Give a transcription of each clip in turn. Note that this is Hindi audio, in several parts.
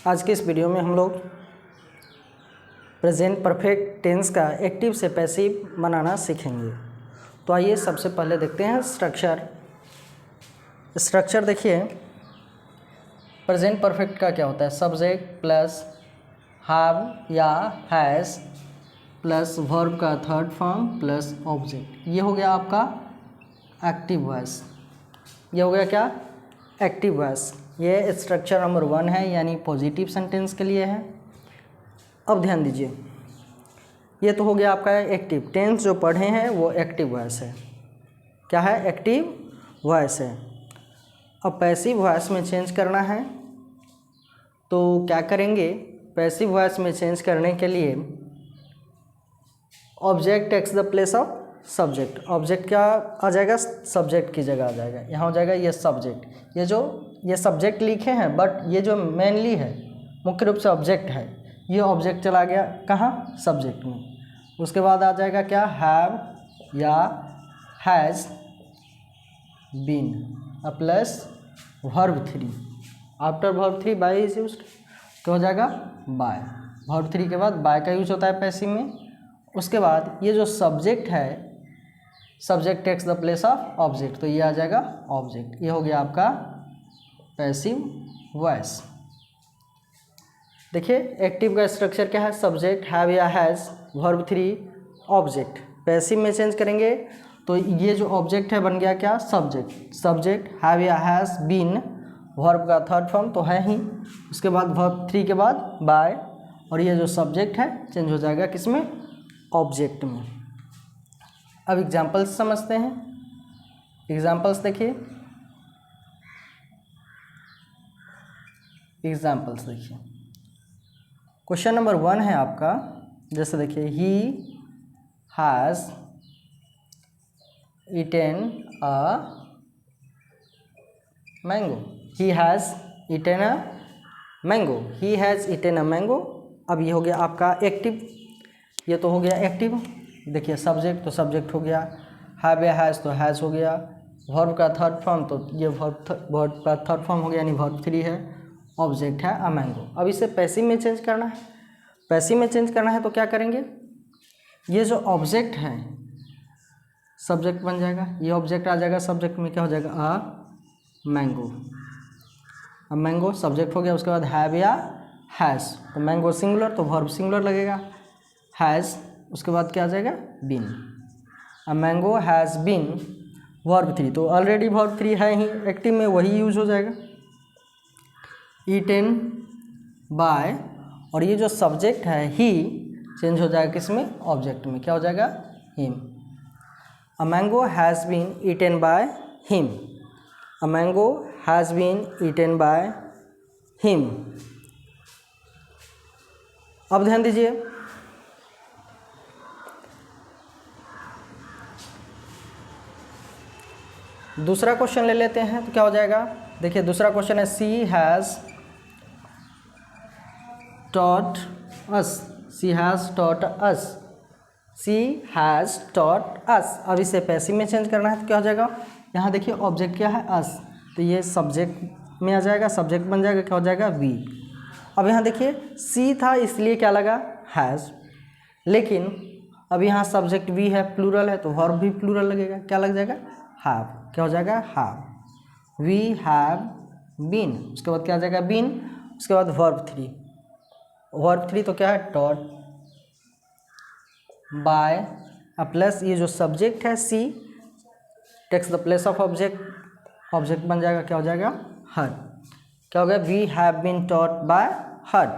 आज के इस वीडियो में हम लोग प्रेजेंट परफेक्ट टेंस का एक्टिव से पैसिव बनाना सीखेंगे। तो आइए सबसे पहले देखते हैं स्ट्रक्चर देखिए, प्रेजेंट परफेक्ट का क्या होता है, सब्जेक्ट प्लस हैव या हैज़ प्लस वर्ब का थर्ड फॉर्म प्लस ऑब्जेक्ट। ये हो गया आपका एक्टिव वॉइस। ये हो गया क्या, एक्टिव वॉइस। ये स्ट्रक्चर नंबर 1 है, यानी पॉजिटिव सेंटेंस के लिए है। अब ध्यान दीजिए, ये तो हो गया आपका एक्टिव टेंस। जो पढ़े हैं वो एक्टिव वॉइस है। क्या है, एक्टिव वॉइस है। अब पैसिव वॉइस में चेंज करना है तो क्या करेंगे, पैसिव वॉइस में चेंज करने के लिए object takes the place of subject. Object क्या आ जाएगा, सब्जेक्ट की जगह आ जाएगा। यहाँ हो जाएगा ये सब्जेक्ट। ये सब्जेक्ट लिखे हैं, बट ये जो मेनली है, मुख्य रूप से ऑब्जेक्ट है, ये ऑब्जेक्ट चला गया कहाँ, सब्जेक्ट में। उसके बाद आ जाएगा क्या, हैव या has been plus verb 3। After verb 3 by is used, तो हो जाएगा बाय। वर्ब 3 के बाद बाय का यूज होता है पैसिव में। उसके बाद ये जो सब्जेक्ट है, subject takes the place of object, तो ये आ जाएगा ऑब्जेक्ट। ये हो गया आपका पैसिव वॉइस। देखिए एक्टिव का स्ट्रक्चर क्या है, सब्जेक्ट हैव या हैज़ वर्ब 3 ऑब्जेक्ट। पैसिव में चेंज करेंगे तो ये जो ऑब्जेक्ट है बन गया क्या, सब्जेक्ट। सब्जेक्ट हैव या हैज़ बीन, वर्ब का थर्ड फॉर्म तो है ही। उसके बाद वर्ब 3 के बाद बाय, और ये जो सब्जेक्ट है चेंज हो जाएगा किसमें, ऑब्जेक्ट में। अब एग्जाम्पल्स समझते हैं। एग्जाम्पल्स देखिए, क्वेश्चन नंबर 1 है आपका। जैसे देखिए, he has eaten a mango. He has eaten a mango. He has eaten a mango. अब ये हो गया आपका एक्टिव। ये तो हो गया एक्टिव। देखिए सब्जेक्ट तो सब्जेक्ट हो गया, हैव या हैज़ तो हैज़ हो गया, वर्ब का थर्ड फॉर्म तो ये वर्ब का थर्ड फॉर्म हो गया, यानी वर्ब 3 है, ऑब्जेक्ट है अ मैंगो। अब इसे पैसिव में चेंज करना है। पैसिव में चेंज करना है तो क्या करेंगे, ये जो ऑब्जेक्ट है सब्जेक्ट बन जाएगा, ये ऑब्जेक्ट आ जाएगा सब्जेक्ट में, क्या हो जाएगा, अ मैंगो। अब मैंगो सब्जेक्ट हो गया। उसके बाद हैव या हैज़, तो मैंगो सिंगुलर तो वर्ब सिंगुलर लगेगा, हैज़। उसके बाद क्या आ जाएगा, been. A mango has been verb 3, तो ऑलरेडी वर्ब 3 है ही, एक्टिव में वही यूज हो जाएगा। ईटेन बाय, और ये जो सब्जेक्ट है ही चेंज हो जाएगा किसमें, ऑब्जेक्ट में, क्या हो जाएगा, him. A mango has been eaten by him. A mango has been eaten by him. अब ध्यान दीजिए, दूसरा क्वेश्चन ले लेते हैं तो क्या हो जाएगा। देखिए दूसरा क्वेश्चन है, she has taught us. She has taught us. She has taught us. अब इसे पैसिव में चेंज करना है तो क्या हो जाएगा, यहाँ देखिए ऑब्जेक्ट क्या है, अस, तो ये सब्जेक्ट में आ जाएगा, सब्जेक्ट बन जाएगा, क्या हो जाएगा, वी। अब यहाँ देखिए सी था इसलिए क्या लगा, हैज़, लेकिन अब यहाँ सब्जेक्ट वी है, प्लूरल है, तो वर्ब भी प्लूरल लगेगा, क्या लग जाएगा, हैव, क्या हो जाएगा, हैव। We have been. उसके बाद क्या आ जाएगा, बीन। उसके बाद वर्ब 3। वर्ब 3 तो क्या है, टॉट बाय प्लस ये जो सब्जेक्ट है she takes the place of object, object बन जाएगा, क्या हो जाएगा, हर। क्या हो गया, we have been taught by her.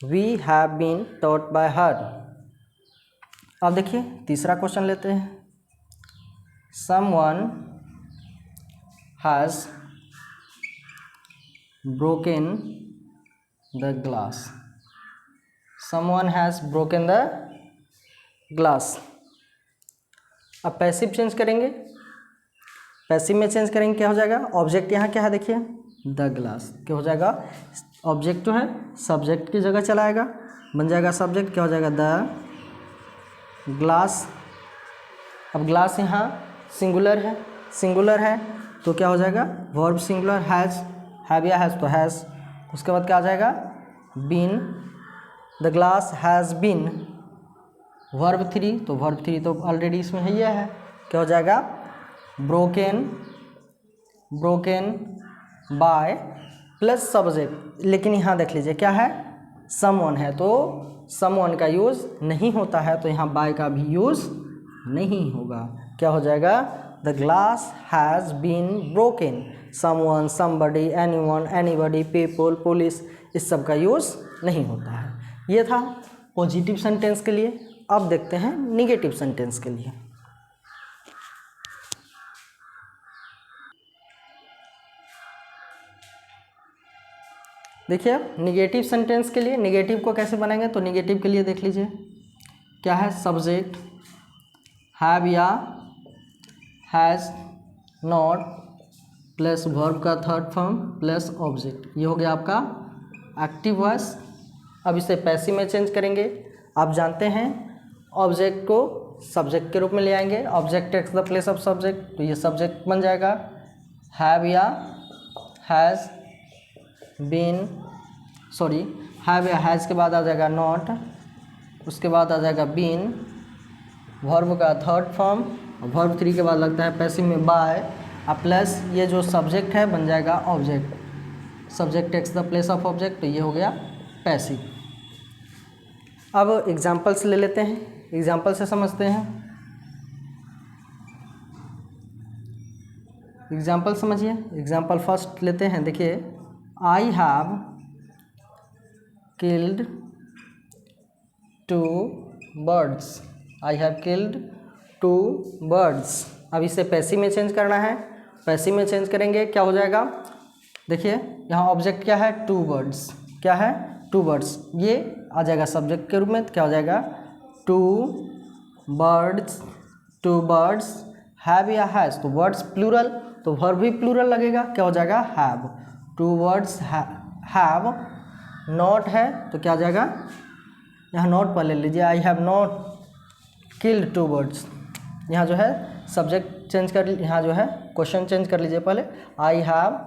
We have been taught by her. अब देखिए तीसरा क्वेश्चन लेते हैं। Someone has broken the glass. Someone has broken the glass. अब पैसिव चेंज करेंगे। पैसिव में चेंज करेंगे, क्या हो जाएगा, ऑब्जेक्ट यहाँ क्या है देखिए, द ग्लास, क्या हो जाएगा, ऑब्जेक्ट जो है सब्जेक्ट की जगह चलाएगा, बन जाएगा सब्जेक्ट, क्या हो जाएगा, द ग्लास। अब ग्लास यहाँ सिंगुलर है तो क्या हो जाएगा, वर्ब सिंगुलर, हैज़, हैव या हैज़ तो हैज़। उसके बाद क्या आ जाएगा, been, the glass has been verb 3, तो वर्ब 3 तो ऑलरेडी इसमें है, यह है, क्या हो जाएगा broken, broken by plus subject, लेकिन यहाँ देख लीजिए क्या है समवन है, तो समवन का यूज़ नहीं होता है, तो यहाँ बाय का भी यूज़ नहीं होगा, क्या हो जाएगा the glass has been broken, someone, somebody, anyone, anybody, people, police, इस सब का यूज़ नहीं होता है। ये था पॉजिटिव सेंटेंस के लिए। अब देखते हैं निगेटिव सेंटेंस के लिए। देखिए निगेटिव सेंटेंस के लिए निगेटिव को कैसे बनाएंगे, तो निगेटिव के लिए देख लीजिए क्या है, सब्जेक्ट हैव या हैज़ नॉट प्लस वर्ब का थर्ड फॉर्म प्लस ऑब्जेक्ट, ये हो गया आपका एक्टिव वॉइस। अब इसे पैसिव में चेंज करेंगे। आप जानते हैं ऑब्जेक्ट को सब्जेक्ट के रूप में ले आएंगे, object takes the place of subject, तो ये सब्जेक्ट बन जाएगा हैव या हैज़ बीन, सॉरी हैव या हैज़ के बाद आ जाएगा नॉट, उसके बाद आ जाएगा बीन, वर्ब का थर्ड फॉर्म, वर्ब 3 के बाद लगता है पैसिव में बाय, अब प्लस ये जो सब्जेक्ट है बन जाएगा object, subject takes the place of object, तो ये हो गया पैसिव। अब एग्जाम्पल्स ले लेते हैं, एग्जाम्पल से समझते हैं। एग्जाम्पल समझिए, एग्जाम्पल फर्स्ट लेते हैं। देखिए I have killed 2 birds, I have killed 2 birds। अब इसे पैसिव में चेंज करना है, पैसिव में चेंज करेंगे क्या हो जाएगा, देखिए यहाँ ऑब्जेक्ट क्या है 2 birds, क्या है 2 birds, ये आ जाएगा सब्जेक्ट के रूप में, क्या हो जाएगा 2 birds हैव या हैज़, तो वर्ड्स प्लूरल, तो वर्ब भी प्लूरल लगेगा, क्या हो जाएगा हैव, 2 birds हैव, नॉट है तो क्या आ जाएगा, यहाँ नॉट पर ले लीजिए, आई हैव नॉट किल्ड 2 birds, यहाँ जो है सब्जेक्ट चेंज कर, यहाँ जो है क्वेश्चन चेंज कर लीजिए पहले, आई हैव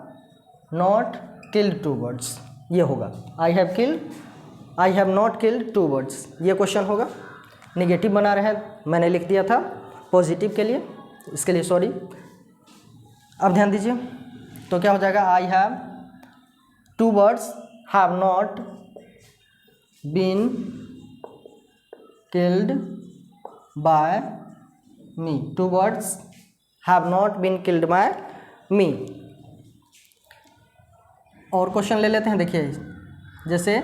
नॉट किल्ड 2 birds, ये होगा आई हैव नॉट किल्ड 2 birds, ये क्वेश्चन होगा। नेगेटिव बना रहे हैं, मैंने लिख दिया था पॉजिटिव के लिए, इसके लिए सॉरी। अब ध्यान दीजिए, तो क्या हो जाएगा I have 2 birds have not been killed by me, 2 birds have not been killed by me. और क्वेश्चन ले लेते हैं, देखिए जैसे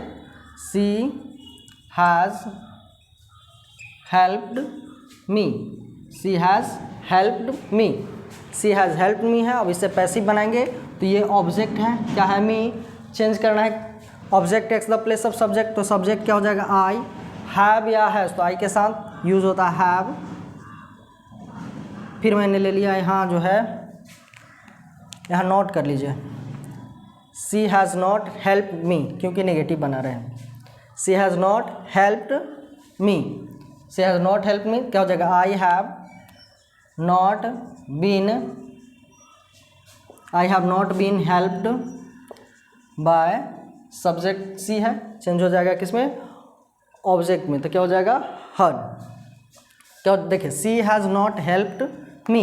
she has helped me, she has helped me, she has helped me है। अब इसे पैसिव बनाएंगे तो ये ऑब्जेक्ट है, क्या है मी, चेंज करना है, object takes the place of subject, तो सब्जेक्ट क्या हो जाएगा आई, हैव या हैज़, तो आई के साथ यूज़ होता है हैव, फिर मैंने ले लिया यहाँ जो है, यहाँ नोट कर लीजिए she has not helped me, क्योंकि नेगेटिव बना रहे हैं, she has not helped me, she has not helped me, क्या हो जाएगा I have not been helped by, subject she है, चेंज हो जाएगा किसमें, ऑब्जेक्ट में, तो क्या हो जाएगा हर, क्या देखिए she has not helped me,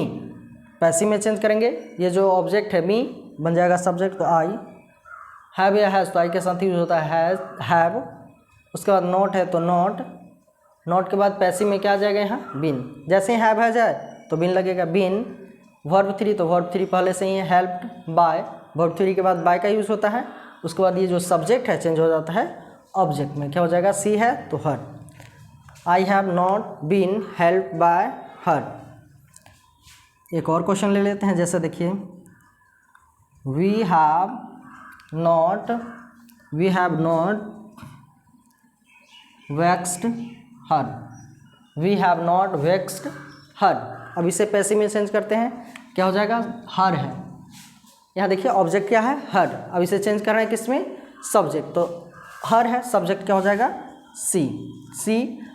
passive में चेंज करेंगे, ये जो ऑब्जेक्ट है मी बन जाएगा सब्जेक्ट, तो आई, हैव या हैज़ तो आई के साथ यूज होता है हैव, उसके बाद नॉट है तो नॉट, नॉट के बाद पैसिव में क्या आ जाएगा यहाँ बीन, जैसे ही हैव है जाए तो बीन लगेगा बीन, वर्ब 3 तो वर्ब 3 पहले से ही है, हेल्प्ड बाय, वर्ब 3 के बाद बाय का यूज़ होता है, उसके बाद ये जो सब्जेक्ट है चेंज हो जाता है ऑब्जेक्ट में, क्या हो जाएगा सी है तो her, I have not been helped by her. एक और क्वेश्चन ले लेते हैं, जैसे देखिए we have not waxed her, we have not waxed her. अब इसे पैसिव में चेंज करते हैं, क्या हो जाएगा हर है, यहाँ देखिए ऑब्जेक्ट क्या है हर, अब इसे चेंज कर रहे हैं किसमें सब्जेक्ट, तो हर है, सब्जेक्ट क्या हो जाएगा सी।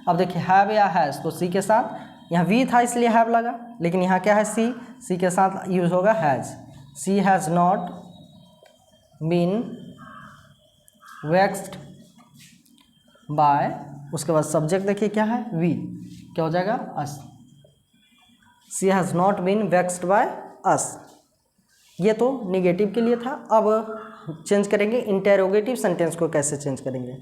अब देखिए हैव या हैज़, तो सी के साथ, यहाँ वी था इसलिए हैव लगा, लेकिन यहाँ क्या है सी के साथ यूज होगा has, she has not been waxed by, उसके बाद सब्जेक्ट देखिए क्या है, वी, क्या हो जाएगा, us. She has not been waxed by us. ये तो निगेटिव के लिए था। अब चेंज करेंगे इंटेरोगेटिव सेंटेंस को, कैसे चेंज करेंगे।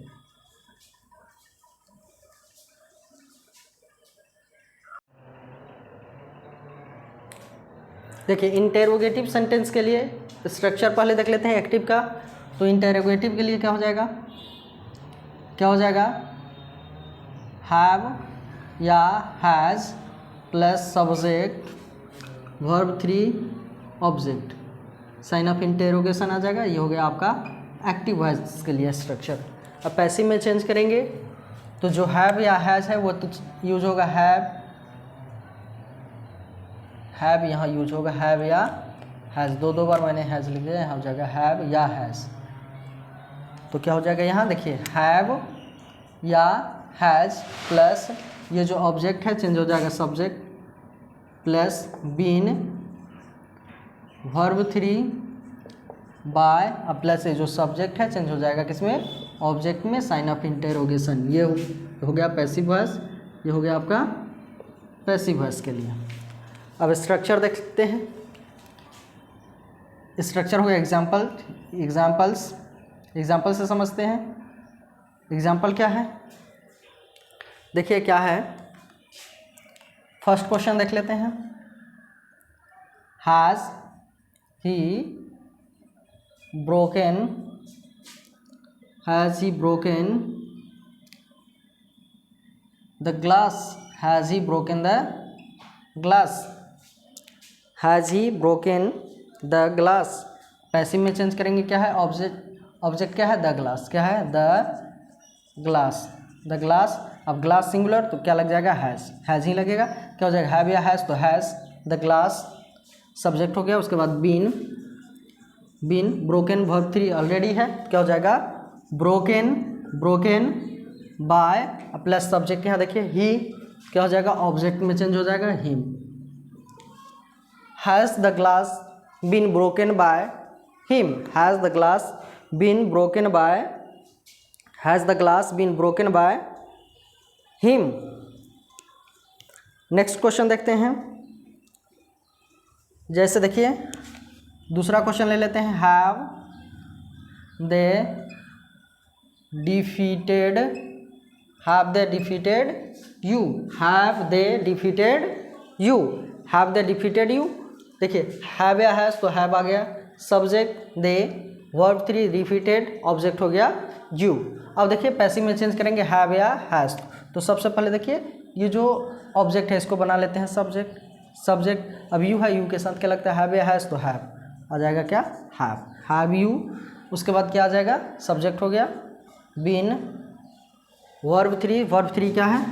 देखिए इंटेरोगेटिव सेंटेंस के लिए स्ट्रक्चर पहले देख लेते हैं एक्टिव का। तो इंटेरोगेटिव के लिए क्या हो जाएगा, क्या हो जाएगा, हैव या has plus subject verb 3 object, sign of interrogation आ जाएगा। ये हो गया आपका एक्टिव वॉइस के लिए स्ट्रक्चर। अब पैसिव में चेंज करेंगे तो जो हैव या हैज़ है वो तो यूज होगा हैव यहाँ यूज होगा, हैव या हैज़, दो बार मैंने हैज़ लिख दिया, यहाँ हो जाएगा हैव या हैज़। तो क्या हो जाएगा यहाँ देखिए, हैव या हैज़ प्लस ये जो ऑब्जेक्ट है चेंज हो जाएगा subject plus been verb 3 by, अब प्लस ये जो सब्जेक्ट है चेंज हो जाएगा किसमें, ऑब्जेक्ट में, साइन ऑफ इंटेरोगेशन। ये हो गया पैसिव वॉइस, ये हो गया आपका पैसिव वॉइस के लिए। अब स्ट्रक्चर देखते हैं। स्ट्रक्चर हो गया एग्जाम्पल से समझते हैं। एग्जाम्पल क्या है, देखिए क्या है, फर्स्ट क्वेश्चन देख लेते हैं। Has he broken the glass? Has he broken the glass? Has he broken the glass? Passive में चेंज करेंगे, क्या है, ऑब्जेक्ट क्या है, द ग्लास, क्या है, द ग्लास। अब ग्लास सिंगुलर तो क्या लग जाएगा, हैज़ ही लगेगा। क्या हो जाएगा, हैव या हैज़, तो हैज़ द ग्लास सब्जेक्ट हो गया। उसके बाद बीन ब्रोकन वर्ब 3 ऑलरेडी है, क्या हो जाएगा, ब्रोकन बाय प्लस सब्जेक्ट यहाँ देखिए ही, क्या हो जाएगा, ऑब्जेक्ट में चेंज हो जाएगा him. Has the glass been broken by him, has the glass been broken by him. Next question देखते हैं। जैसे देखिए दूसरा क्वेश्चन ले लेते हैं, हैव दे डिफीटेड यू। देखिए हैव या हैज़ तो हैव आ गया, subject they, verb 3 defeated, object हो गया यू। अब देखिए पैसिव में चेंज करेंगे हैव या हैज़। तो सबसे पहले देखिए ये जो ऑब्जेक्ट है इसको बना लेते हैं सब्जेक्ट। अब यू है, यू के साथ क्या लगता है, हैव या हैज़, तो हैव आ जाएगा, क्या, हैव यू। उसके बाद क्या आ जाएगा, सब्जेक्ट हो गया बीन वर्ब 3 क्या है,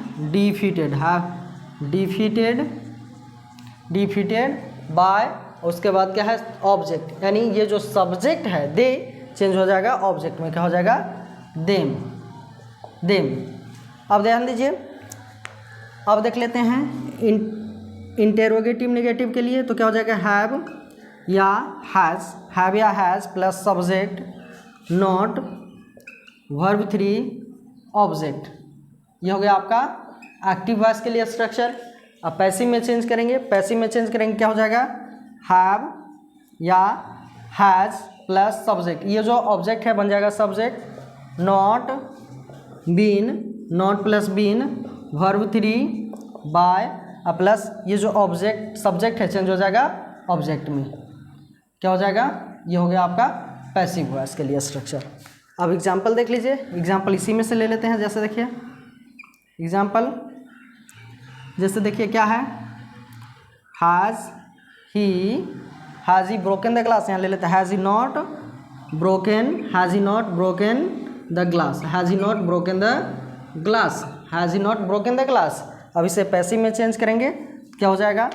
डिफीटेड बाय, उसके बाद क्या है, ऑब्जेक्ट, यानी ये जो सब्जेक्ट है दे चेंज हो जाएगा ऑब्जेक्ट में, क्या हो जाएगा, देम। अब ध्यान दीजिए, अब देख लेते हैं इंटेरोगेटिव नेगेटिव के लिए। तो क्या हो जाएगा, हैव या has plus subject not verb 3 object. ये हो गया आपका एक्टिव वॉइस के लिए स्ट्रक्चर। अब पैसिव में चेंज करेंगे, क्या हो जाएगा, हैव या हैज़ प्लस सब्जेक्ट, ये जो ऑब्जेक्ट है बन जाएगा subject not plus been verb 3 by plus ये जो सब्जेक्ट है चेंज हो जाएगा ऑब्जेक्ट में, क्या हो जाएगा, ये हो गया आपका पैसिव वॉइस के लिए स्ट्रक्चर। अब एग्जाम्पल देख लीजिए, एग्जाम्पल इसी में से ले लेते हैं। जैसे देखिए एग्जाम्पल, जैसे देखिए क्या है, has he broken the glass, यहाँ ले लेते हैं has he not broken the glass. अब इसे पैसिव में चेंज करेंगे, क्या हो जाएगा,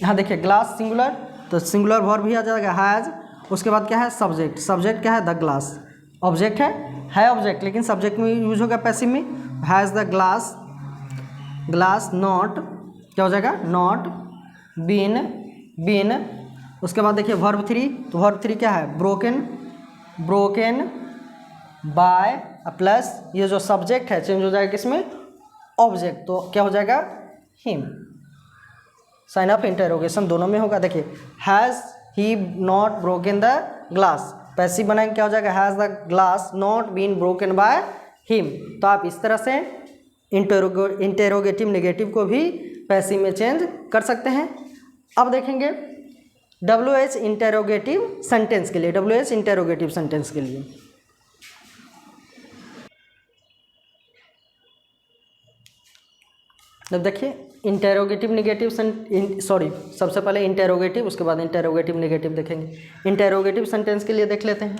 यहाँ देखिए ग्लास सिंगुलर, तो सिंगुलर वर्ब भी आ जाएगा हैज़। उसके बाद क्या है, सब्जेक्ट क्या है, द ग्लास, ऑब्जेक्ट है ऑब्जेक्ट, लेकिन सब्जेक्ट में यूज होगा पैसिव में, हैज़ द ग्लास नॉट, क्या हो जाएगा, नॉट बीन। उसके बाद देखिए वर्ब 3, तो वर्ब 3 क्या है, ब्रोकन बाय प्लस ये जो सब्जेक्ट है चेंज हो जाएगा किसमें, ऑब्जेक्ट, तो क्या हो जाएगा हिम। साइन ऑफ इंटरोगेशन दोनों में होगा। देखिए has he not broken the glass, passive बनाएंगे क्या हो जाएगा, has the glass not been broken by him. तो आप इस तरह से इंटेरोगेटिव नेगेटिव को भी पैसिव में चेंज कर सकते हैं। अब देखेंगे WH इंटेरोगेटिव सेंटेंस के लिए, WH इंटेरोगेटिव सेंटेंस के लिए जब देखिए इंटेरोगेटिव नेगेटिव सबसे पहले इंटेरोगेटिव, उसके बाद इंटेरोगेटिव नेगेटिव देखेंगे। इंटेरोगेटिव सेंटेंस के लिए देख लेते हैं।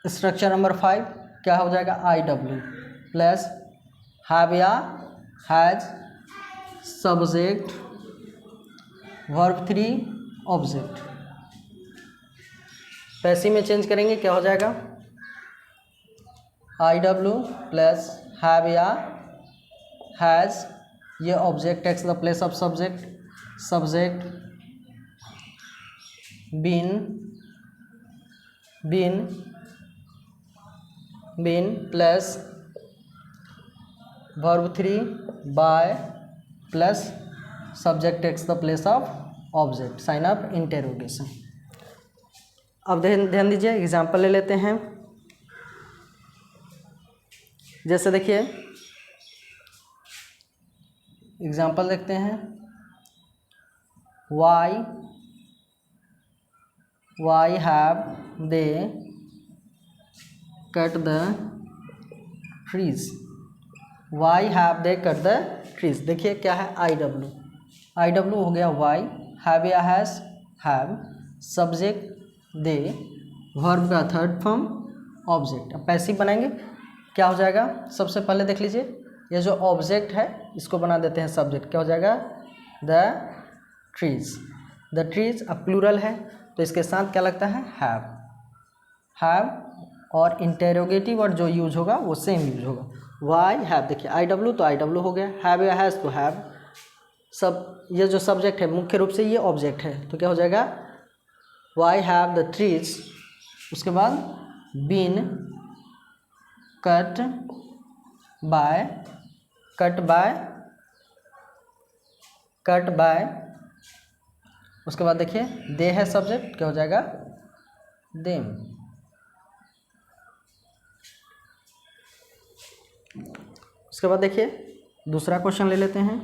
स्ट्रक्चर नंबर 5 क्या हो जाएगा, IW प्लस हैव या has subject verb 3 object. Passive में चेंज करेंगे क्या हो जाएगा, IW प्लस हैव या हैज़, ये object takes the place of subject, subject been plus verb 3 by plus subject takes the place of object, sign of interrogation. अब ध्यान दीजिए, एग्जाम्पल ले लेते हैं। जैसे देखिए एग्जाम्पल देखते हैं, why have they cut the trees, why have they cut the trees। देखिए क्या है, IW हो गया why, have या has have, subject they, verb का थर्ड फॉर्म ऑब्जेक्ट। अब पैसिव बनाएंगे क्या हो जाएगा, सबसे पहले देख लीजिए ये जो ऑब्जेक्ट है इसको बना देते हैं सब्जेक्ट, क्या हो जाएगा द ट्रीज। अब प्लूरल है तो इसके साथ क्या लगता है, हैव, और इंटेरोगेटिव और जो यूज होगा वो सेम यूज होगा। वाई हैव, देखिए IW तो IW हो गया, हैव या हैज़ तो हैव, सब ये जो सब्जेक्ट है मुख्य रूप से ये ऑब्जेक्ट है, तो क्या हो जाएगा वाई हैव द ट्रीज। उसके बाद बीन कट बाय, उसके बाद देखिए दे है सब्जेक्ट, क्या हो जाएगा देम। उसके बाद देखिए दूसरा क्वेश्चन ले लेते हैं।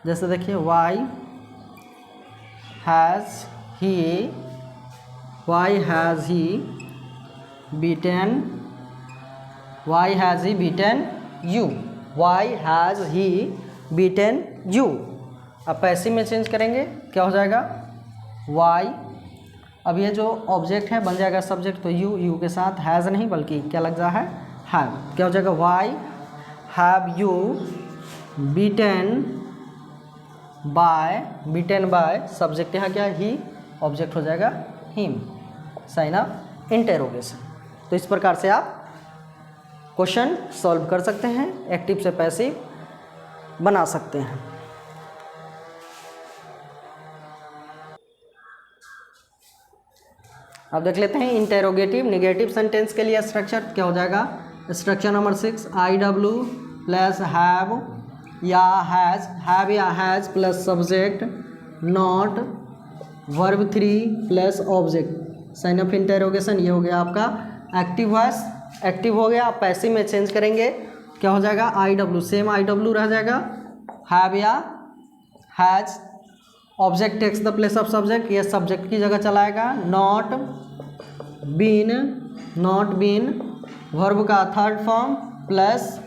जैसे देखिए why has he beaten you. अब पैसिव में चेंज करेंगे क्या हो जाएगा, वाई, अब ये जो ऑब्जेक्ट है बन जाएगा सब्जेक्ट, तो यू के साथ हैज़ नहीं बल्कि क्या लग रहा है, हैव, क्या हो जाएगा why have you beaten by, subject यहाँ क्या ही, ऑब्जेक्ट हो जाएगा हिम, साइन ऑफ इंटेरोगेशन। तो इस प्रकार से आप क्वेश्चन सॉल्व कर सकते हैं, एक्टिव से पैसिव बना सकते हैं। अब देख लेते हैं इंटेरोगेटिव नेगेटिव सेंटेंस के लिए स्ट्रक्चर क्या हो जाएगा। Structure number 6 IW plus have या has plus subject not verb 3 plus object, sign of interrogation. ये हो गया आपका एक्टिव वॉइस, एक्टिव हो गया। आप पैसिव में चेंज करेंगे क्या हो जाएगा, IW सेम IW रह जाएगा, हैव या has, object takes the place of subject, ये सब्जेक्ट की जगह चलाएगा, नॉट बीन वर्ब का थर्ड फॉर्म प्लस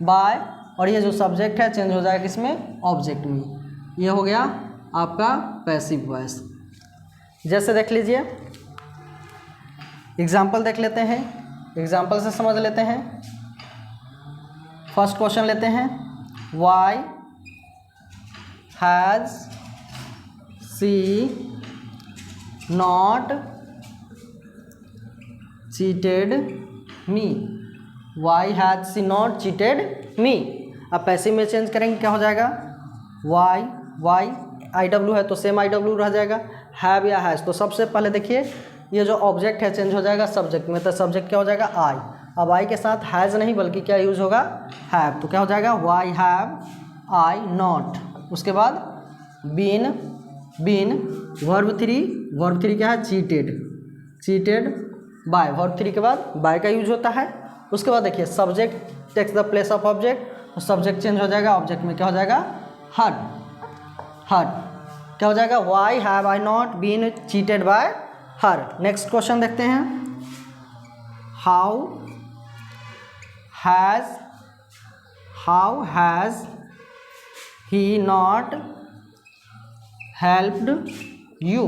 बाय, और ये जो सब्जेक्ट है चेंज हो जाएगा किसमें, ऑब्जेक्ट में। ये हो गया आपका पैसिव वॉइस। जैसे देख लीजिए एग्जाम्पल देख लेते हैं, एग्जाम्पल से समझ लेते हैं। फर्स्ट क्वेश्चन लेते हैं, why has she not cheated me, why has she not cheated me. अब पैसिव में चेंज करेंगे क्या हो जाएगा, वाई IW है तो सेम IW रह जाएगा, हैव या हैज़, तो सबसे पहले देखिए ये जो ऑब्जेक्ट है चेंज हो जाएगा सब्जेक्ट में, तो सब्जेक्ट क्या हो जाएगा आई। अब आई के साथ हैज़ नहीं बल्कि क्या यूज होगा हैव, तो क्या हो जाएगा वाई हैव आई नॉट। उसके बाद बीन, बीन वर्ब थ्री क्या है cheated, cheated by, verb three के बाद बाय का यूज होता है। उसके बाद देखिए subject takes the place of object, तो सब्जेक्ट चेंज हो जाएगा, ऑब्जेक्ट में क्या हो जाएगा हर, हर क्या हो जाएगा why have I not been cheated by her. Next question देखते हैं, how has he not helped you,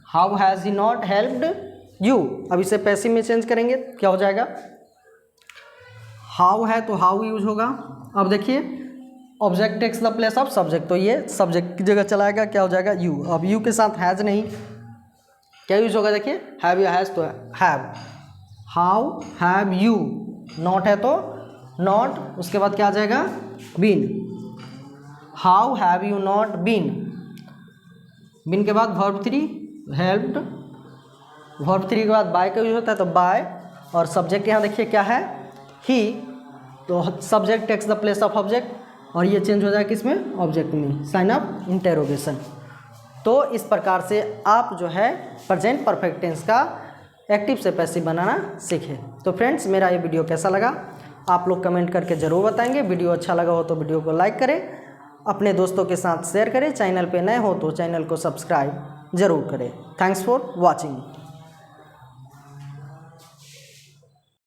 how has he not helped you. अब इसे पैसिव में चेंज करेंगे, क्या हो जाएगा हाउ है तो हाउ यूज होगा। अब देखिए object takes the place of subject, तो ये सब्जेक्ट की जगह चलाएगा, क्या हो जाएगा यू। अब यू के साथ हैज़ नहीं, क्या यूज होगा देखिए हैव या हैज़, तो have, how have you, not है तो नॉट, उसके बाद क्या आ जाएगा been, how have you not been, been के बाद verb three helped, verb three के बाद बाय का यूज होता है तो बाय, और सब्जेक्ट यहाँ देखिए क्या है ही, तो subject takes the place of object, और ये चेंज हो जाएगा किसमें ऑब्जेक्ट में, साइन ऑफ इंटेरोगेशन। तो इस प्रकार से आप जो है प्रेजेंट परफेक्ट टेंस का एक्टिव से पैसिव बनाना सीखें। तो फ्रेंड्स मेरा ये वीडियो कैसा लगा आप लोग कमेंट करके ज़रूर बताएंगे। वीडियो अच्छा लगा हो तो वीडियो को लाइक करें, अपने दोस्तों के साथ शेयर करें, चैनल पे नए हो तो चैनल को सब्सक्राइब ज़रूर करें। Thanks for watching.